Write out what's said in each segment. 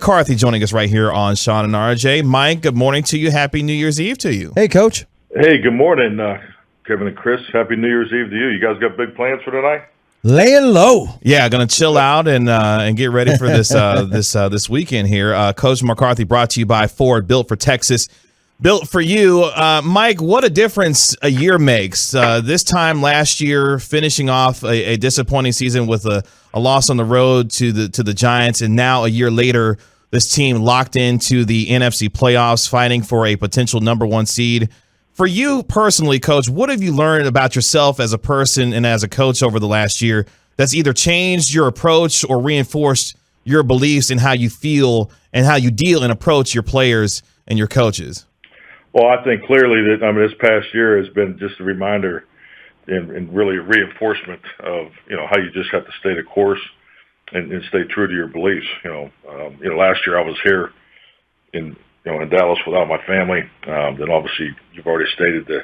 McCarthy joining us right here on Sean and RJ. Mike, good morning to you. Happy New Year's Eve to you. Hey, Coach. Hey, good morning, Kevin and Chris. Happy New Year's Eve to you. You guys got big plans for tonight? Laying low. Yeah, going to chill out and get ready for this this weekend here. Coach McCarthy brought to you by Ford, built for Texas, built for you. Mike, what a difference a year makes. This time last year, finishing off a disappointing season with a loss on the road to the Giants, and now a year later, this team locked into the NFC playoffs, fighting for a potential number one seed. For you personally, Coach, what have you learned about yourself as a person and as a coach over the last year that's either changed your approach or reinforced your beliefs in how you feel and how you deal and approach your players and your coaches? Well, I think clearly that this past year has been just a reminder and really a reinforcement of how you just have to stay the course and stay true to your beliefs. Last year I was here in Dallas without my family. Then obviously you've already stated the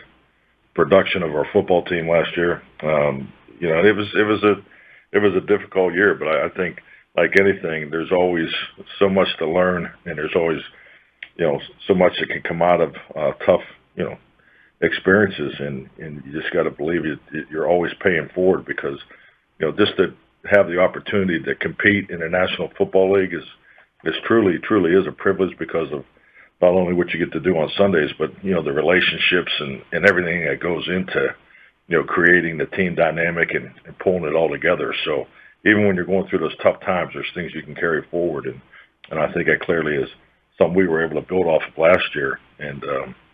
production of our football team last year. It was a difficult year, but I think like anything, there's always so much to learn, and there's always so much that can come out of tough experiences, and you just got to believe you're always paying forward, because just to have the opportunity to compete in the National Football League is truly is a privilege, because of not only what you get to do on Sundays, but the relationships and everything that goes into creating the team dynamic and pulling it all together. So even when you're going through those tough times, there's things you can carry forward, and I think that clearly is something we were able to build off of last year, and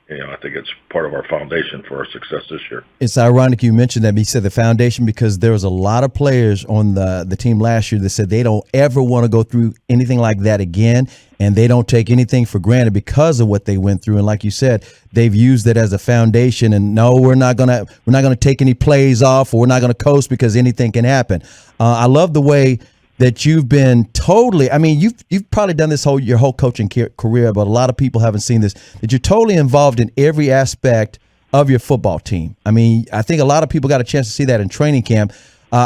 I think it's part of our foundation for our success this year. It's ironic you mentioned that. He said the foundation, because there was a lot of players on the team last year that said they don't ever want to go through anything like that again, and they don't take anything for granted because of what they went through. And like you said, they've used it as a foundation. And no, we're not gonna take any plays off, or we're not gonna coast, because anything can happen. I love the way that you've been totally, you've probably done this your whole coaching career, but a lot of people haven't seen this, that you're totally involved in every aspect of your football team. I think a lot of people got a chance to see that in training camp.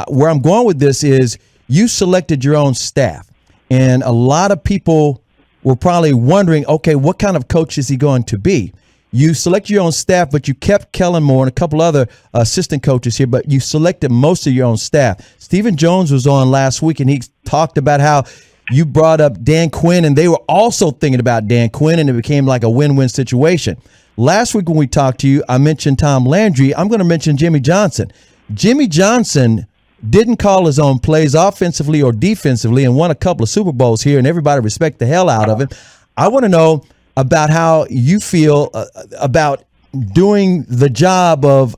Where I'm going with this is you selected your own staff, and a lot of people were probably wondering, okay, what kind of coach is he going to be? You selected your own staff, but you kept Kellen Moore and a couple other assistant coaches here, but you selected most of your own staff. Stephen Jones was on last week, and he talked about how you brought up Dan Quinn, and they were also thinking about Dan Quinn, and it became like a win-win situation. Last week when we talked to you, I mentioned Tom Landry. I'm going to mention Jimmy Johnson. Jimmy Johnson didn't call his own plays offensively or defensively, and won a couple of Super Bowls here, and everybody respect the hell out of him. I want to know about how you feel about doing the job of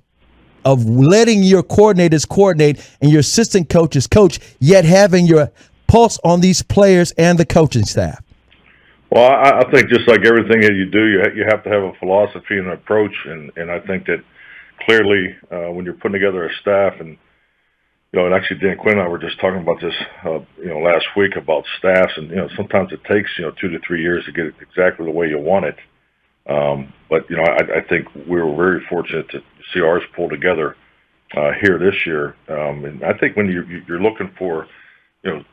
letting your coordinators coordinate and your assistant coaches coach, yet having your pulse on these players and the coaching staff. Well, I think just like everything that you do, you have to have a philosophy and an approach, and I think that clearly when you're putting together a staff, and actually Dan Quinn and I were just talking about this last week about staffs, and sometimes it takes 2 to 3 years to get it exactly the way you want it. But I think we were very fortunate to see ours pull together here this year. And I think when you're looking for the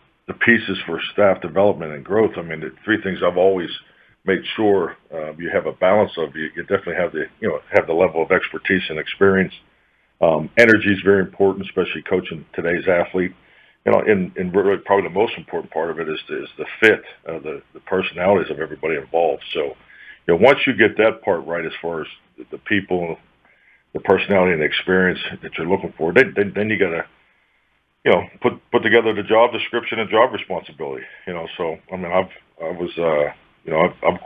pieces for staff development and growth, the three things I've always made sure you have a balance of. You definitely have the level of expertise and experience. Energy is very important, especially coaching today's athlete. And really probably the most important part of it is the fit, the personalities of everybody involved. So, once you get that part right, as far as the people, the personality and the experience that you're looking for, then you got to, put together the job description and job responsibility. So I've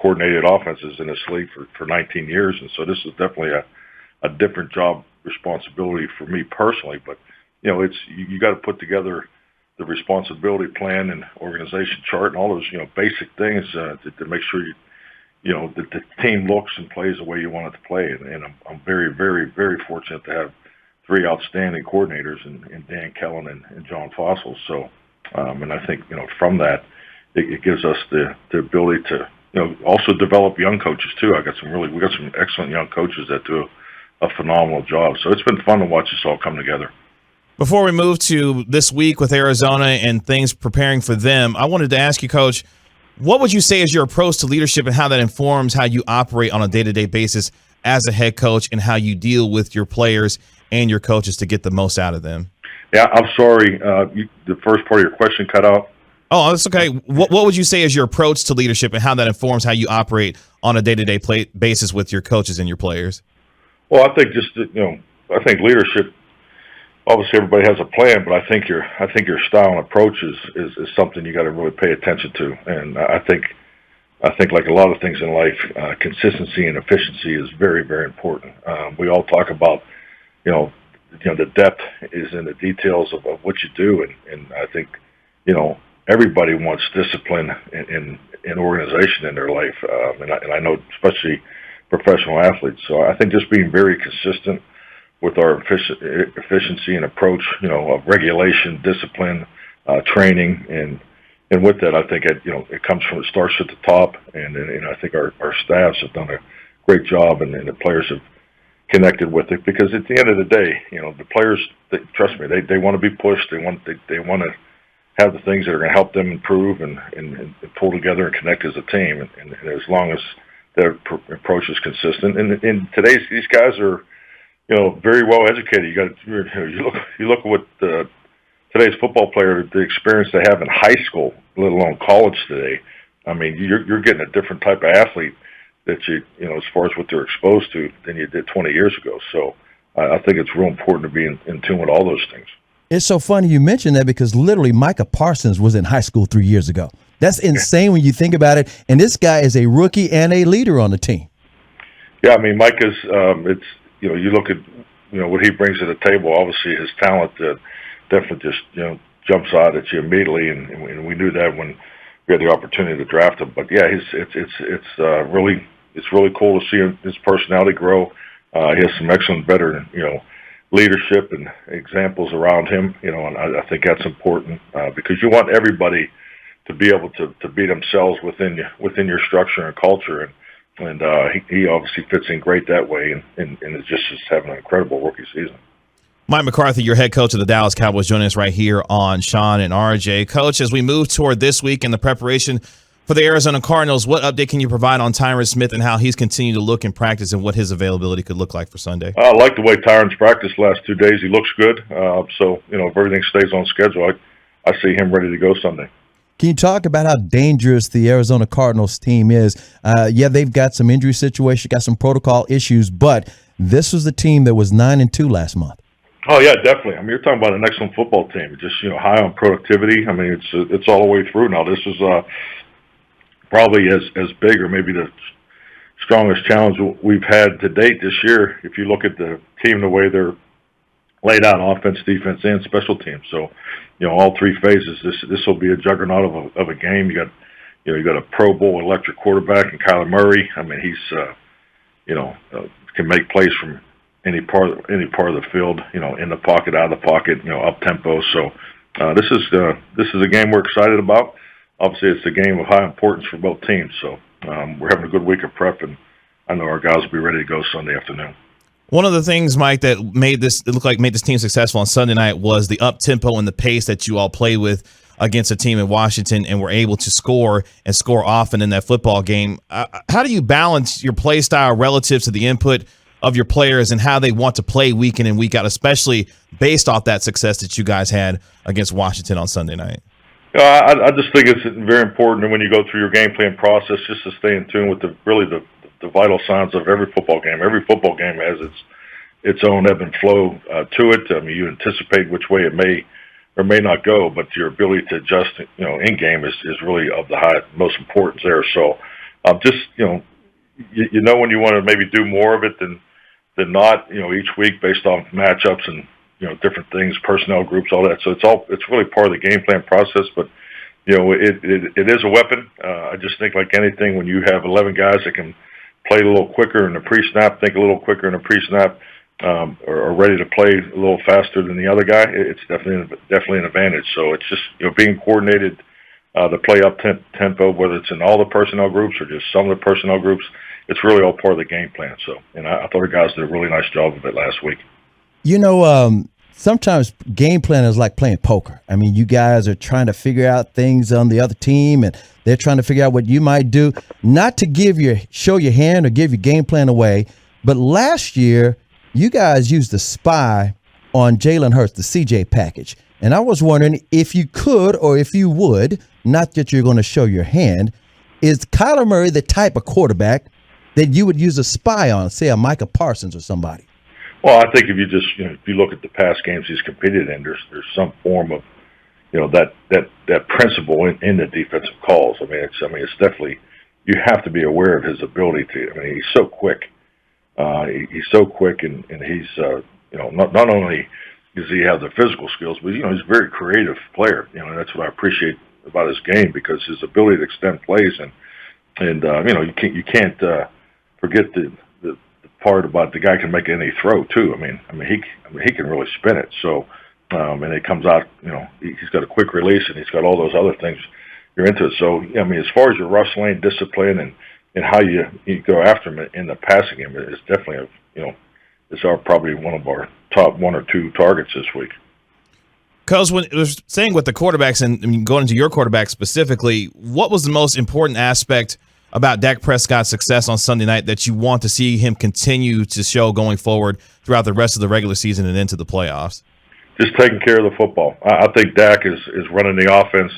coordinated offenses in this league for 19 years, and so this is definitely a different job responsibility for me personally. But you got to put together the responsibility plan and organization chart and all those basic things to make sure that the team looks and plays the way you want it to play. And I'm very, very, very fortunate to have three outstanding coordinators in Dan Kellen and John Fossil. So and I think from that it gives us the ability to also develop young coaches too. We got some excellent young coaches that do a phenomenal job. So it's been fun to watch this all come together. Before we move to this week with Arizona and things preparing for them, I wanted to ask you, Coach, What would you say is your approach to leadership and how that informs how you operate on a day-to-day basis as a head coach and how you deal with your players and your coaches to get the most out of them? Yeah, I'm sorry. The first part of your question cut out. Oh, that's okay. What would you say is your approach to leadership and how that informs how you operate on a day-to-day basis with your coaches and your players? Well, I think I think leadership. Obviously, everybody has a plan, but I think your style and approach is something you got to really pay attention to. And I think like a lot of things in life, consistency and efficiency is very, very important. We all talk about, the depth is in the details of what you do, and I think, everybody wants discipline in organization in their life, and I know especially professional athletes. So I think just being very consistent with our efficiency and approach, of regulation, discipline, training, and with that, I think it comes from, it starts at the top, and I think our staffs have done a great job, and the players have connected with it, because at the end of the day, the players, trust me, they want to be pushed, they want to have the things that are going to help them improve and pull together and connect as a team, and as long as their approach is consistent, and these guys are, very well educated. You look at what today's football player, the experience they have in high school, let alone college today. I mean, you're getting a different type of athlete that as far as what they're exposed to than you did 20 years ago. So I think it's real important to be in tune with all those things. It's so funny you mentioned that, because literally Micah Parsons was in high school 3 years ago. That's insane when you think about it. And this guy is a rookie and a leader on the team. Yeah, I mean, Micah's you look at, what he brings to the table. Obviously, his talent definitely just, jumps out at you immediately, and we knew that when we had the opportunity to draft him. But yeah, it's really cool to see his personality grow. He has some excellent veteran, leadership and examples around him, and I think that's important, because you want everybody to be able to be themselves within your structure and culture, and he obviously fits in great that way, and is just having an incredible rookie season. Mike McCarthy, your head coach of the Dallas Cowboys, joining us right here on Sean and RJ. Coach, as we move toward this week and the preparation for the Arizona Cardinals, what update can you provide on Tyron Smith and how he's continued to look in practice and what his availability could look like for Sunday? I like the way Tyron's practiced the last 2 days. He looks good. So, if everything stays on schedule, I see him ready to go Sunday. Can you talk about how dangerous the Arizona Cardinals team is? They've got some injury situation, got some protocol issues, but this was the team that was 9-2 last month. Oh yeah, definitely. I mean, you're talking about an excellent football team. Just high on productivity. I mean, it's all the way through. Now this is probably as big, or maybe the strongest challenge we've had to date this year. If you look at the team, the way they're laid out, offense, defense, and special teams. So, all three phases. This will be a juggernaut of a game. You got a Pro Bowl electric quarterback in Kyler Murray. I mean, he's can make plays from any part of the field, in the pocket, out of the pocket, up tempo. So this is a game we're excited about. Obviously, it's a game of high importance for both teams. So we're having a good week of prep, and I know our guys will be ready to go Sunday afternoon. One of the things, Mike, that made this team successful on Sunday night was the up tempo and the pace that you all play with against a team in Washington, and were able to score often in that football game. How do you balance your play style relative to the input of your players and how they want to play week in and week out, especially based off that success that you guys had against Washington on Sunday night? I just think it's very important when you go through your game plan process just to stay in tune with the vital signs of every football game. Every football game has its own ebb and flow to it. I mean, you anticipate which way it may or may not go, but your ability to adjust, in game is really of the most importance there. So, when you want to maybe do more of it than not, each week based on matchups and different things, personnel groups, all that. So it's really part of the game plan process. But it is a weapon. I just think, like anything, when you have 11 guys that can play a little quicker in the pre-snap, think a little quicker in the pre-snap, or ready to play a little faster than the other guy, it's definitely an advantage. So it's just being coordinated to play up tempo, whether it's in all the personnel groups or just some of the personnel groups. It's really all part of the game plan. So, and I thought the guys did a really nice job of it last week. sometimes game plan is like playing poker. I mean, you guys are trying to figure out things on the other team, and they're trying to figure out what you might do. Not to show your hand or give your game plan away, but last year you guys used the spy on Jalen Hurts, the CJ package. And I was wondering if you could or if you would, not that you're going to show your hand, is Kyler Murray the type of quarterback that you would use a spy on, say a Micah Parsons or somebody? Well, I think if you just if you look at the past games he's competed in, there's some form of that principle in the defensive calls. I mean, it's definitely, you have to be aware of his ability to. I mean, he's so quick. He's so quick, and he's not only does he have the physical skills, but he's a very creative player. And that's what I appreciate about his game, because his ability to extend plays and you can't forget the part about the guy can make any throw too. I mean he can really spin it. So and it comes out. He's got a quick release, and he's got all those other things. You're into it. So I mean, as far as your rush lane discipline and how you go after him in the passing game, it's definitely it's probably one of our top 1 or 2 targets this week. Coach, when it was saying with the quarterbacks and going into your quarterback specifically, what was the most important aspect about Dak Prescott's success on Sunday night that you want to see him continue to show going forward throughout the rest of the regular season and into the playoffs? Just taking care of the football. I think Dak is running the offense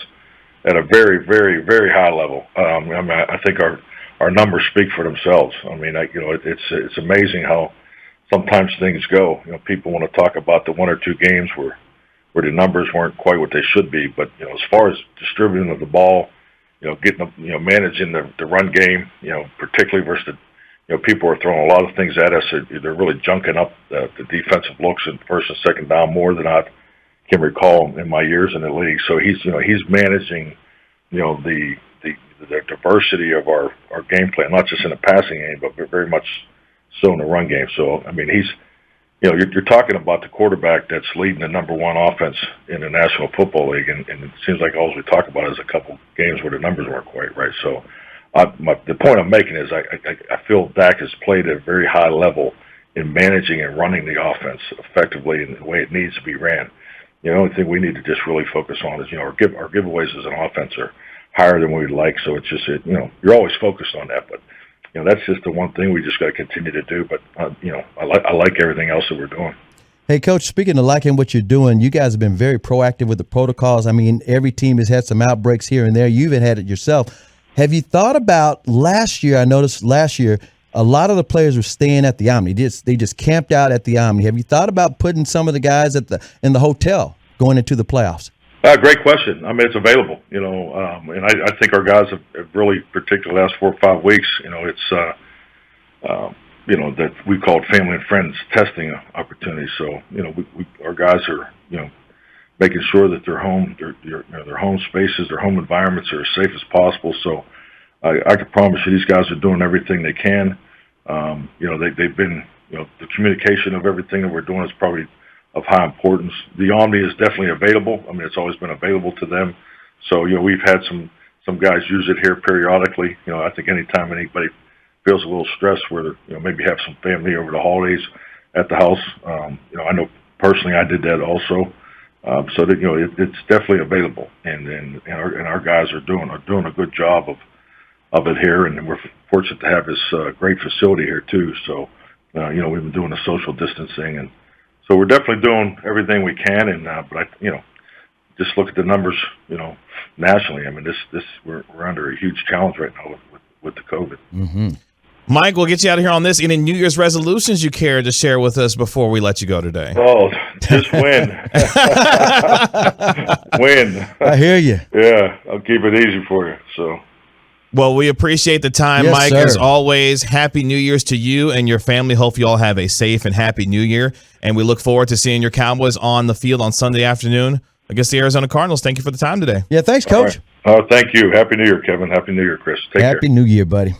at a very, very, very high level. I think our numbers speak for themselves. I mean, it's amazing how sometimes things go. People want to talk about the 1 or 2 games where the numbers weren't quite what they should be. But as far as distributing of the ball, getting managing the run game, particularly versus people are throwing a lot of things at us. They're really junking up the defensive looks in first and second down more than I can recall in my years in the league. So he's managing the diversity of our game plan, not just in the passing game, but very much so in the run game. So I mean, you're talking about the quarterback that's leading the number 1 offense in the National Football League, and it seems like all we talk about is a couple games where the numbers weren't quite right. So the point I'm making is I feel Dak has played at a very high level in managing and running the offense effectively in the way it needs to be ran. The only thing we need to just really focus on is our giveaways as an offense are higher than we'd like. So it's just you're always focused on that, but that's just the one thing we just got to continue to do. But I like everything else that we're doing. Hey, Coach, speaking of liking what you're doing, you guys have been very proactive with the protocols. I mean, every team has had some outbreaks here and there. You even had it yourself. Have you thought about last year? I noticed last year a lot of the players were staying at the Omni. They just camped out at the Omni. Have you thought about putting some of the guys in the hotel going into the playoffs? Great question. I mean, it's available, and I think our guys have really, particularly the last 4 or 5 weeks, it's, that we call it family and friends testing opportunities. So, our guys are, making sure that their home spaces, their home environments are as safe as possible. So I can promise you these guys are doing everything they can. They've been, the communication of everything that we're doing is probably of high importance. The Omni is definitely available. I mean, it's always been available to them. So, we've had some guys use it here periodically. I think anytime anybody feels a little stressed where, maybe have some family over the holidays at the house. I know personally I did that also. So that, it's definitely available, and our guys are doing a good job of it here, and we're fortunate to have this great facility here too. So, we've been doing the social distancing, and so we're definitely doing everything we can. And but just look at the numbers, nationally. I mean, we're under a huge challenge right now with the COVID. Mm-hmm. Mike, we'll get you out of here on this. Any New Year's resolutions you care to share with us before we let you go today? Oh, just win. Win. I hear you. Yeah, I'll keep it easy for you. So. Well, we appreciate the time, Yes, Mike. sir. As always, Happy New Year's to you and your family. Hope you all have a safe and happy New Year. And we look forward to seeing your Cowboys on the field on Sunday afternoon against the Arizona Cardinals. Thank you for the time today. Yeah, thanks, Coach. Right. Thank you. Happy New Year, Kevin. Happy New Year, Chris. Take care. Happy New Year, buddy.